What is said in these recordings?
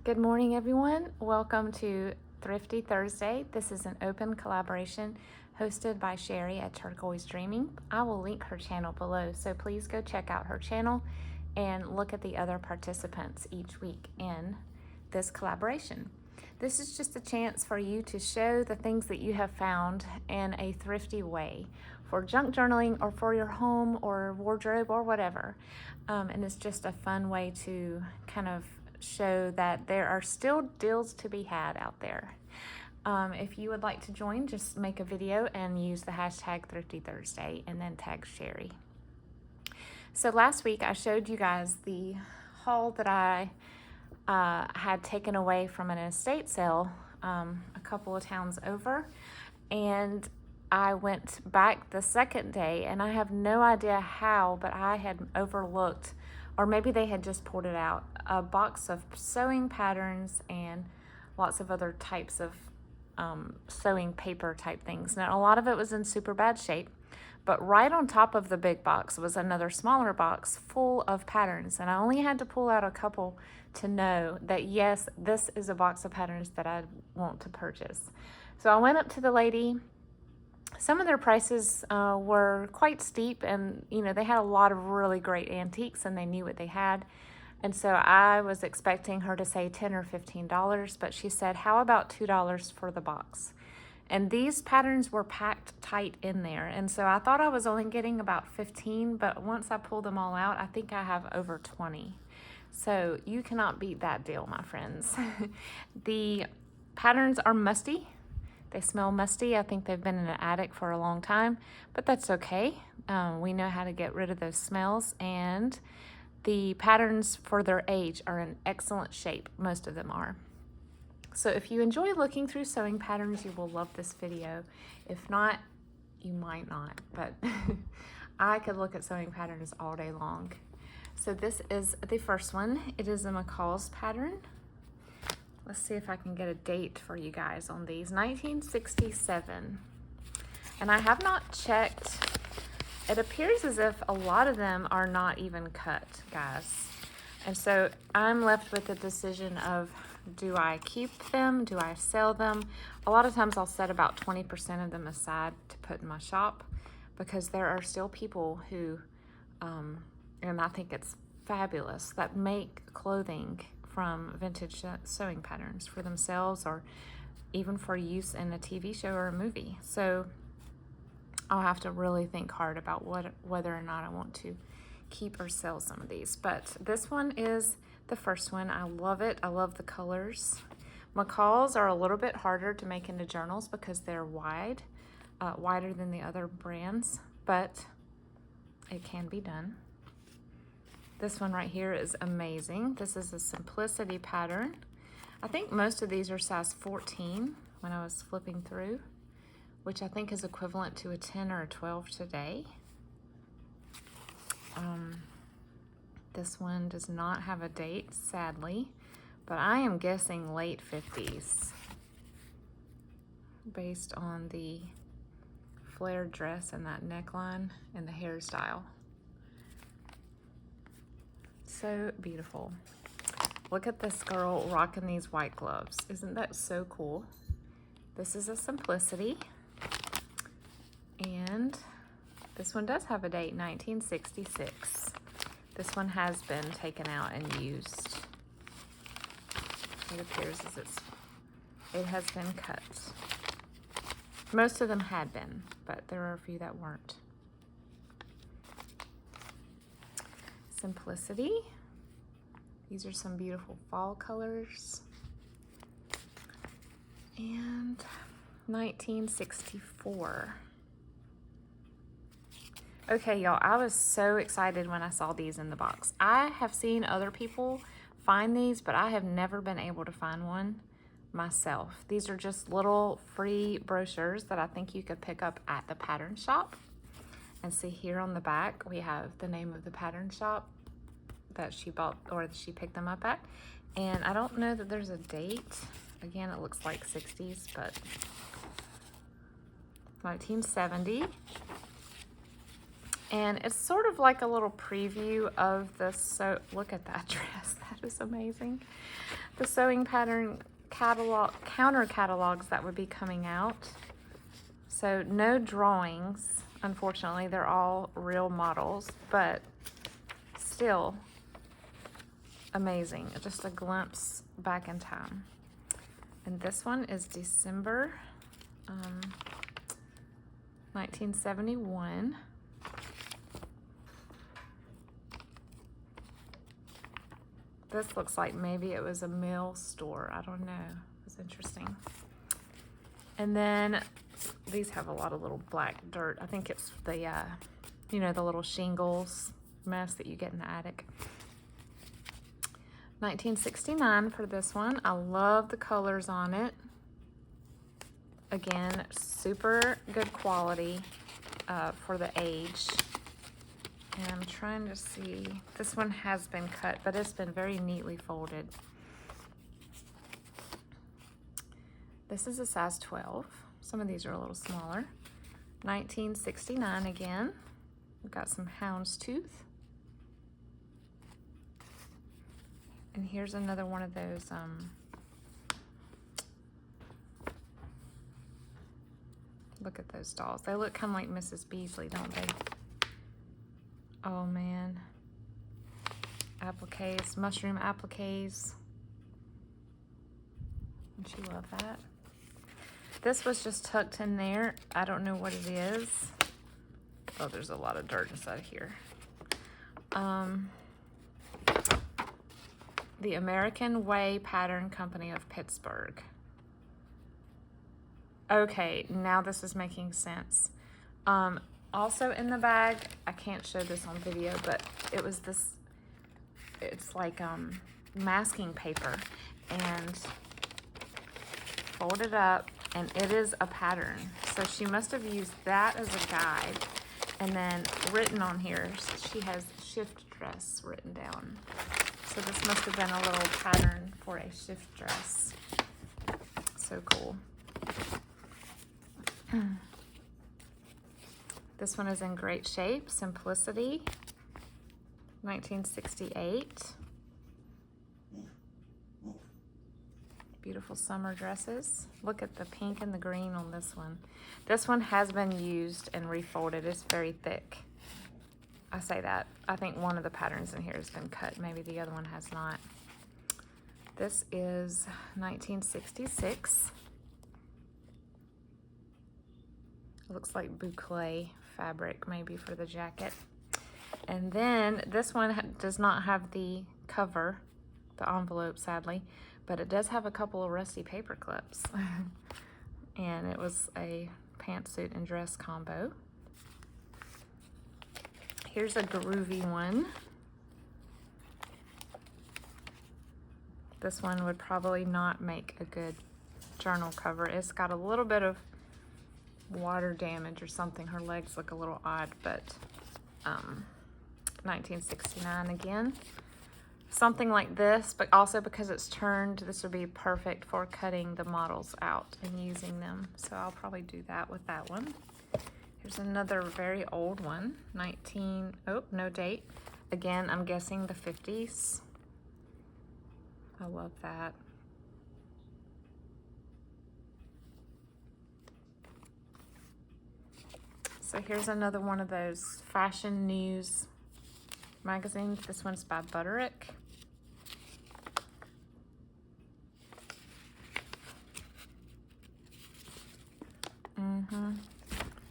Good morning, everyone. Welcome to Thrifty Thursday. This is an open collaboration hosted by Sheree at Turquoise Dreaming. I will link her channel below, so please go check out her channel and look at the other participants each week in this collaboration. This is just a chance for you to show the things that you have found in a thrifty way for junk journaling or for your home or wardrobe or whatever. And it's just a fun way to kind of show that there are still deals to be had out there. If you would like to join, just make a video and use the hashtag Thrifty Thursday and then tag Sheree. So last week I showed you guys the haul that I had taken away from an estate sale a couple of towns over, and I went back the second day, and I have no idea how, but I had overlooked, or maybe they had just pulled it out, a box of sewing patterns and lots of other types of sewing paper type things. Now, a lot of it was in super bad shape, but right on top of the big box was another smaller box full of patterns, and I only had to pull out a couple to know that yes, this is a box of patterns that I want to purchase. So I went up to the lady. Some of their prices were quite steep, and they had a lot of really great antiques and they knew what they had. And so I was expecting her to say $10 or $15, but she said, how about $2 for the box? And these patterns were packed tight in there. And so I thought I was only getting about 15, but once I pulled them all out, I think I have over 20. So you cannot beat that deal, my friends. The patterns are musty. They smell musty. I think they've been in an attic for a long time, but that's okay. We know how to get rid of those smells, and the patterns for their age are in excellent shape. Most of them are. So if you enjoy looking through sewing patterns, you will love this video. If not, you might not, but I could look at sewing patterns all day long. So this is the first one. It is a McCall's pattern. Let's see if I can get a date for you guys on these. 1967. And I have not checked. It appears as if a lot of them are not even cut, guys. And so I'm left with the decision of, do I keep them? Do I sell them? A lot of times I'll set about 20% of them aside to put in my shop, because there are still people who, and I think it's fabulous, that make clothing from vintage sewing patterns for themselves or even for use in a TV show or a movie. So I'll have to really think hard about whether or not I want to keep or sell some of these. But this one is the first one. I love it. I love the colors. McCall's are a little bit harder to make into journals because they're wider than the other brands, but it can be done. This one right here is amazing. This is a simplicity pattern. I think most of these are size 14 when I was flipping through, which I think is equivalent to a 10 or a 12 today. This one does not have a date, sadly, but I am guessing late 50s based on the flared dress and that neckline and the hairstyle. So beautiful. Look at this girl rocking these white gloves. Isn't that so cool? This is a simplicity. And this one does have a date, 1966. This one has been taken out and used. It appears as it has been cut. Most of them had been, but there are a few that weren't. Simplicity. These are some beautiful fall colors. And 1964. Okay, y'all, I was so excited when I saw these in the box. I have seen other people find these, but I have never been able to find one myself. These are just little free brochures that I think you could pick up at the pattern shop. And see here on the back, we have the name of the pattern shop that she bought or that she picked them up at. And I don't know that there's a date. Again, it looks like 60s, but 1970. And it's sort of like a little preview of the look at that dress. That is amazing. The sewing pattern catalog, counter catalogs that would be coming out. So no drawings, unfortunately. They're all real models, but still amazing. Just a glimpse back in time. And this one is December 1971. This looks like maybe it was a mill store. I don't know. It was interesting. And then these have a lot of little black dirt. I think it's the, you know, the little shingles mess that you get in the attic. 1969 for this one. I love the colors on it. Again, super good quality for the age. And I'm trying to see, this one has been cut, but it's been very neatly folded. This is a size 12. Some of these are a little smaller. 1969 again. We've got some houndstooth. And here's another one of those, look at those dolls. They look kind of like Mrs. Beasley, don't they? Oh man. Appliques, mushroom appliques. Don't you love that? This was just tucked in there. I don't know what it is. Oh, there's a lot of dirt inside here. The American Way Pattern Company of Pittsburgh. Okay, now this is making sense. Also in the bag, I can't show this on video, but it was this, it's like masking paper, and folded up, and it is a pattern. So she must have used that as a guide, and then written on here, she has shift dress written down. So this must have been a little pattern for a shift dress. So cool. This one is in great shape, Simplicity, 1968. Beautiful summer dresses. Look at the pink and the green on this one. This one has been used and refolded. It's very thick. I say that. I think one of the patterns in here has been cut. Maybe the other one has not. This is 1966. It looks like boucle fabric maybe for the jacket. And then this one does not have the cover, the envelope, sadly, but it does have a couple of rusty paper clips. And it was a pantsuit and dress combo. Here's a groovy one. This one would probably not make a good journal cover. It's got a little bit of water damage or something. Her legs look a little odd, but 1969 again. Something like this, but also because it's turned, this would be perfect for cutting the models out and using them. So I'll probably do that with that one. Here's another very old one, oh, no date. Again, I'm guessing the 50s. I love that. So here's another one of those fashion news magazines. This one's by Butterick.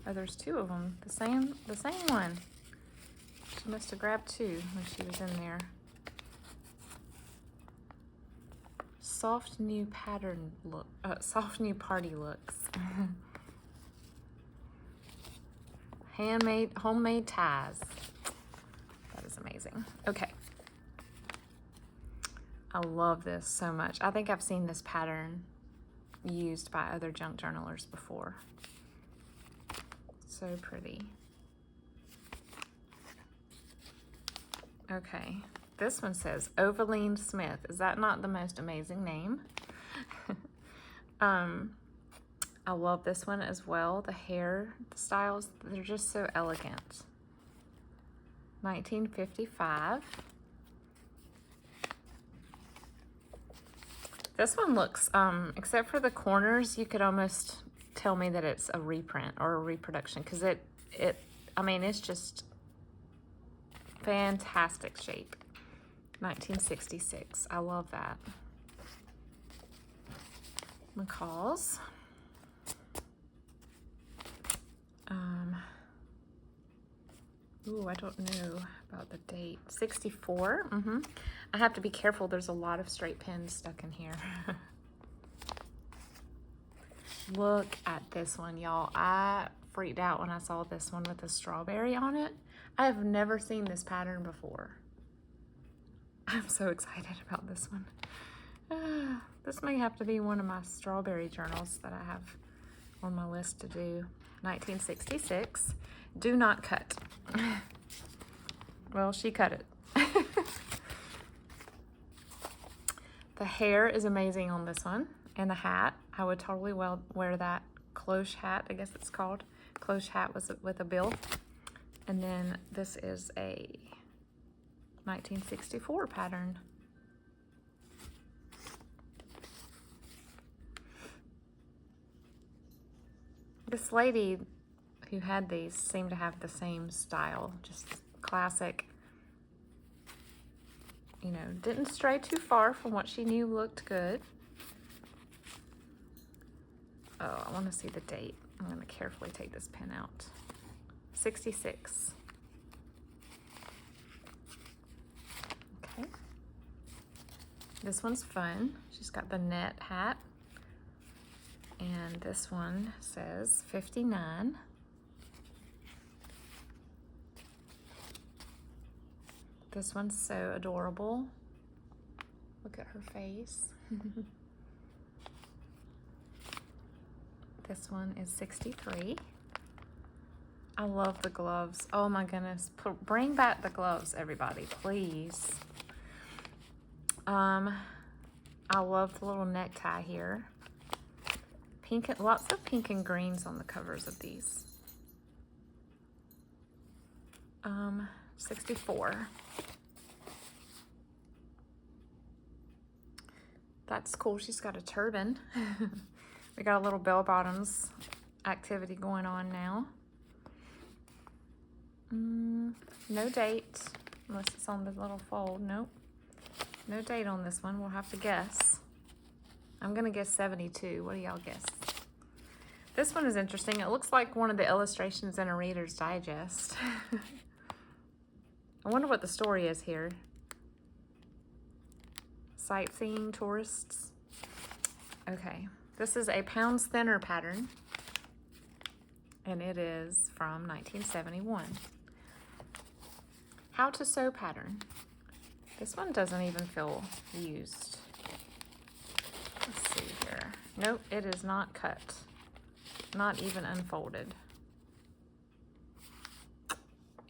Oh, there's two of them. The same one. She must have grabbed two when she was in there. Soft new pattern look. Soft new party looks. Handmade, homemade ties. That is amazing. Okay. I love this so much. I think I've seen this pattern used by other junk journalers before. So pretty. Okay. This one says Ovaline Smith. Is that not the most amazing name? I love this one as well. The hair, the styles, they're just so elegant. 1955. This one looks, except for the corners, you could almost tell me that it's a reprint or a reproduction, because I mean, it's just fantastic shape. 1966. I love that. McCall's. Ooh, I don't know about the date. 64. I have to be careful. There's a lot of straight pins stuck in here. Look at this one, y'all. I freaked out when I saw this one with the strawberry on it. I have never seen this pattern before. I'm so excited about this one. This may have to be one of my strawberry journals that I have on my list to do. 1966. Do not cut. Well, she cut it. The hair is amazing on this one. And the hat, I would totally wear that cloche hat, I guess it's called. Cloche hat with a bill. And then this is a 1964 pattern. This lady who had these seemed to have the same style, just classic. You know, didn't stray too far from what she knew looked good. Oh, I want to see the date. I'm going to carefully take this pen out. 66. Okay. This one's fun. She's got the net hat. And this one says 59. This one's so adorable. Look at her face. This one is 63. I love the gloves. Oh my goodness. Bring back the gloves, everybody, please. I love the little necktie here. Pink, lots of pink and greens on the covers of these. 64. That's cool. She's got a turban. We got a little bell bottoms activity going on now. No date, unless it's on the little fold. Nope. No date on this one. We'll have to guess. I'm going to guess 72. What do y'all guess? This one is interesting. It looks like one of the illustrations in a Reader's Digest. I wonder what the story is here. Sightseeing tourists. Okay. This is a pounds thinner pattern. And it is from 1971. How to sew pattern. This one doesn't even feel used. Let's see here. Nope, it is not cut. Not even unfolded.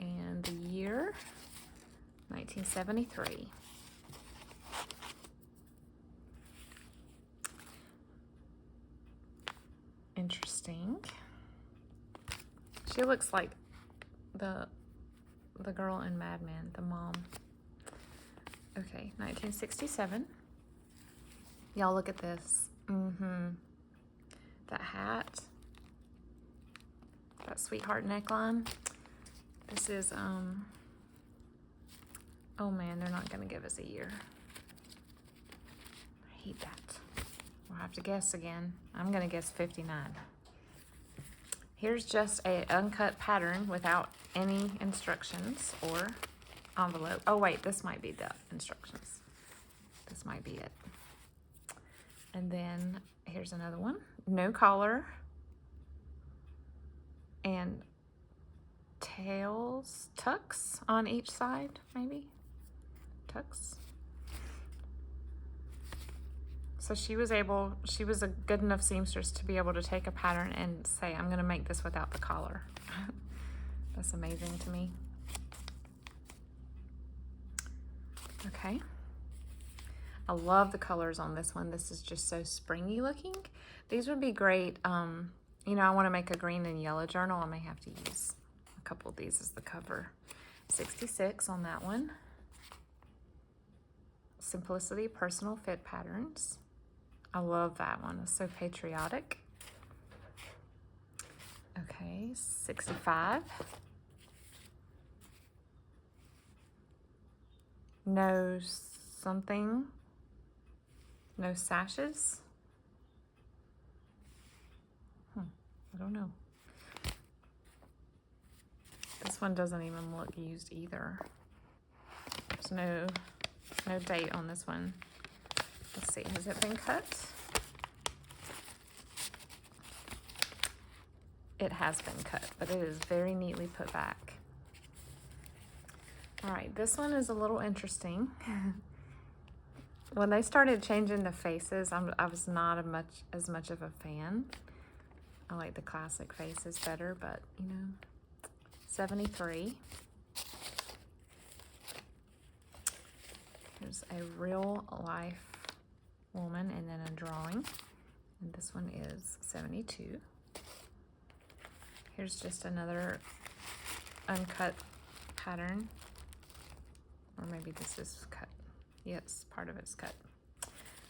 And the year, 1973. Interesting. She looks like the girl in Mad Men, the mom. Okay, 1967. Y'all look at this. That hat. That sweetheart neckline. This is, oh man, they're not gonna give us a year. I hate that. We'll have to guess again. I'm gonna guess 59. Here's just a uncut pattern without any instructions or envelope. Oh wait, this might be the instructions. This might be it. And then here's another one. No collar. And tails, tucks on each side, maybe. Tucks. So she was a good enough seamstress to be able to take a pattern and say, I'm gonna make this without the collar. That's amazing to me. Okay. I love the colors on this one. This is just so springy looking. These would be great. You know, I want to make a green and yellow journal. I may have to use a couple of these as the cover. $66 on that one. Simplicity Personal Fit Patterns. I love that one. It's so patriotic. Okay, $65. No something. No sashes. I don't know. This one doesn't even look used either. There's no date on this one. Let's see, has it been cut? It has been cut, but it is very neatly put back. All right, this one is a little interesting. When they started changing the faces, I was not as much of a fan. I like the classic faces better, but you know, $73. Here's a real life woman and then a drawing. And this one is $72. Here's just another uncut pattern. Or maybe this is cut. Yes, part of it's cut.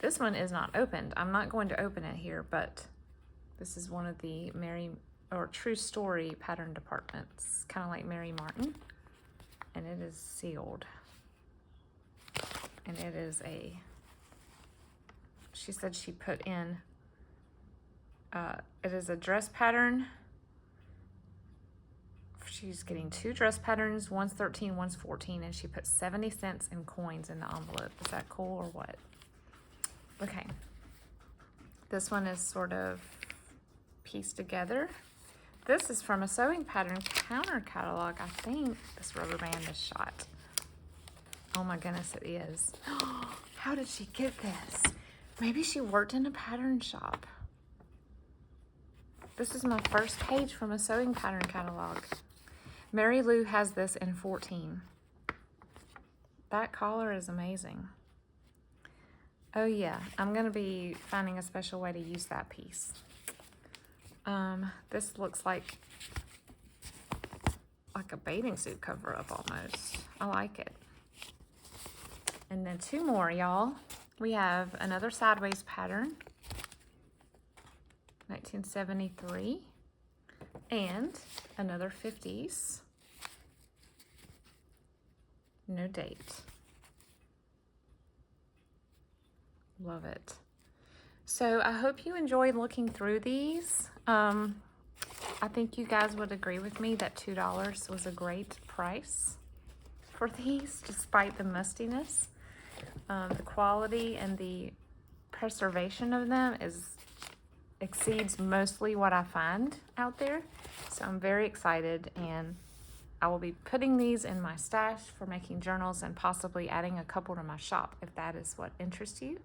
This one is not opened. I'm not going to open it here, but this is one of the True Story pattern departments, kind of like Mary Martin, and it is sealed. And it is she said she put in, it is a dress pattern. She's getting 2 dress patterns, one's 13, one's 14, and she put 70 cents in coins in the envelope. Is that cool or what? Okay. This one is sort of pieced together. This is from a sewing pattern counter catalog. I think this rubber band is shot. Oh my goodness, it is. How did she get this? Maybe she worked in a pattern shop. This is my first page from a sewing pattern catalog. Mary Lou has this in 14. That collar is amazing. Oh yeah, I'm gonna be finding a special way to use that piece. This looks like a bathing suit cover-up almost. I like it. And then 2 more, y'all. We have another sideways pattern, 1973, and another 50s. No date. Love it. So I hope you enjoyed looking through these. I think you guys would agree with me that $2 was a great price for these, despite the mustiness. The quality and the preservation of them exceeds mostly what I find out there. So I'm very excited, and I will be putting these in my stash for making journals and possibly adding a couple to my shop if that is what interests you.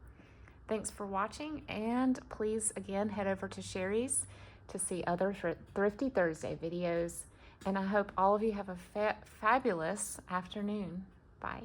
Thanks for watching, and please again head over to Sheree's to see other Thrifty Thursday videos. And I hope all of you have a fabulous afternoon. Bye.